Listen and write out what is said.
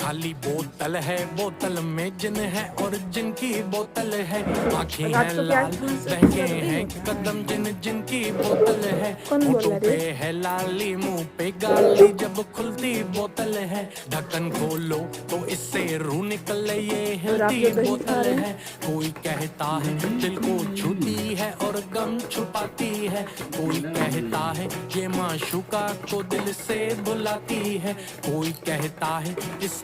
खाली बोतल है, बोतल में जिन है और जिनकी बोतल है। आंखें हैं लाल, बहके हैं कदम जिन जिनकी बोतल है। होठों पे है लाली, मुंह पे गाली, जब खुलती बोतल है। ढक्कन खोलो तो इससे रूह निकले, ये हिलती बोतल है। कोई कहता है दिल को छूती है और गम छुपाती है। कोई कहता है ये माशूका को दिल से बुलाती है। कोई कहता है इस